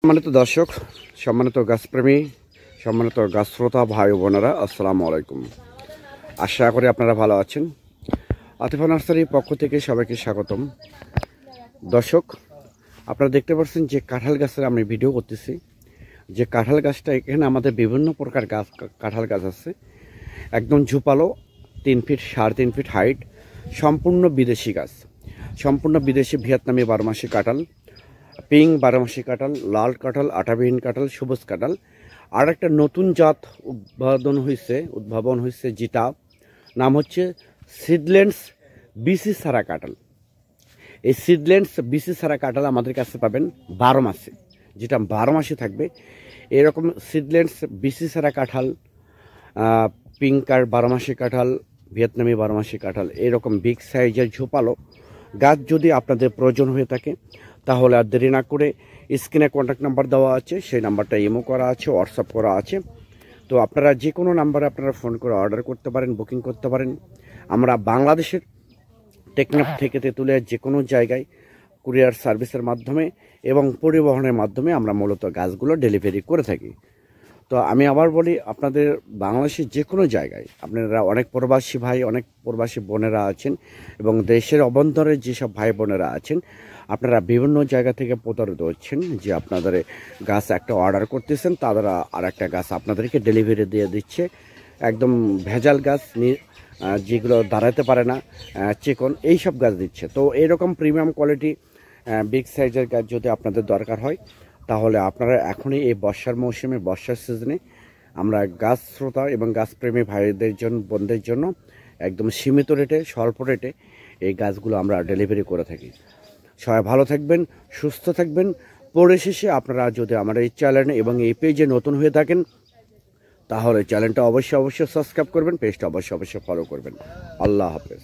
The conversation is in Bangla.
সম্মানিত দর্শক, সম্মানিত গাছপ্রেমী, সম্মানিত গাছ শ্রোতা ভাই বোনেরা, আসসালামু আলাইকুম। আশা করি আপনারা ভালো আছেন। আতিফা নার্সারির পক্ষ থেকে সবাইকে স্বাগতম। দর্শক, আপনারা দেখতে পাচ্ছেন যে কাঁঠাল গাছের আমি ভিডিও করতেছি। যে কাঁঠাল গাছটা, এখানে আমাদের বিভিন্ন প্রকার গাছ কাঁঠাল গাছ আছে। একদম ঝুপালো, 3 ফিট 3.5 ফিট হাইট, সম্পূর্ণ বিদেশি গাছ, সম্পূর্ণ বিদেশি ভিয়েতনামি 12 মাসি কাঁঠাল, পিঙ্ক 12 মাসি কাঁঠাল, লাল কাঁঠাল, আটাবিহীন কাঁঠাল, সবুজ কাঁঠাল। আর একটা নতুন জাত উদ্ভাবন হয়েছে, যেটা নাম হচ্ছে সিডল্যান্ডস বিসি সারা কাঁঠাল। এই সিডল্যান্ডস বিসি সারা কাঁঠাল আমাদের কাছে পাবেন 12 মাসে, যেটা 12 মাসে থাকবে। এরকম সিডল্যান্ডস বিসি সারা কাঁঠাল, পিঙ্ক আর 12 মাসি কাঁঠাল, ভিয়েতনামি 12 মাসি কাঁঠাল, এরকম বিগ সাইজের ঝোপালো গাছ যদি আপনাদের প্রয়োজন হয়ে থাকে, তাহলে আর দেরি না করে স্ক্রিনে কন্ট্যাক্ট নাম্বার দেওয়া আছে, সেই নাম্বারটা ইমো করা আছে, হোয়াটসঅ্যাপ করা আছে। তো আপনারা যে কোনো নাম্বারে আপনারা ফোন করে অর্ডার করতে পারেন, বুকিং করতে পারেন। আমরা বাংলাদেশের টেকনাফ থেকে তেঁতুলিয়ার যে কোনো জায়গায় কুরিয়ার সার্ভিসের মাধ্যমে এবং পরিবহনের মাধ্যমে আমরা মূলত গাছগুলো ডেলিভারি করে থাকি। তো আমি আবার বলি, আপনাদের বাংলাদেশের যে কোনো জায়গায় আপনারা অনেক প্রবাসী ভাই, অনেক প্রবাসী বোনেরা আছেন, এবং দেশের অভ্যন্তরে যেসব ভাই বোনেরা আছেন, আপনারা বিভিন্ন জায়গা থেকে প্রতারিত হচ্ছেন যে আপনাদের গাছ একটা অর্ডার করতেছেন, তারা আর একটা গাছ আপনাদেরকে ডেলিভারি দিয়ে দিচ্ছে। একদম ভেজাল গাছ, যেগুলো দাঁড়াতে পারে না, চিকন, এইসব গাছ দিচ্ছে। তো এরকম প্রিমিয়াম কোয়ালিটি বিগ সাইজের গাছ যদি আপনাদের দরকার হয়, তাহলে আপনারা এখনই এই বর্ষার মৌসুমে, বর্ষার সিজনে আমরা গাছ শ্রোতা এবং গাছপ্রেমী ভাইদের জন্য, বোনদের জন্য একদম সীমিত রেটে, স্বল্প রেটে এই গাছগুলো আমরা ডেলিভারি করে থাকি। সবাই ভালো থাকবেন, সুস্থ থাকবেন। পরিশেষে আপনারা যদি আমার এই চ্যানেল এবং এই পেজে নতুন হয়ে থাকেন, তাহলে চ্যানেলটা অবশ্যই সাবস্ক্রাইব করবেন, পেজটা অবশ্যই ফলো করবেন। আল্লাহ হাফেজ।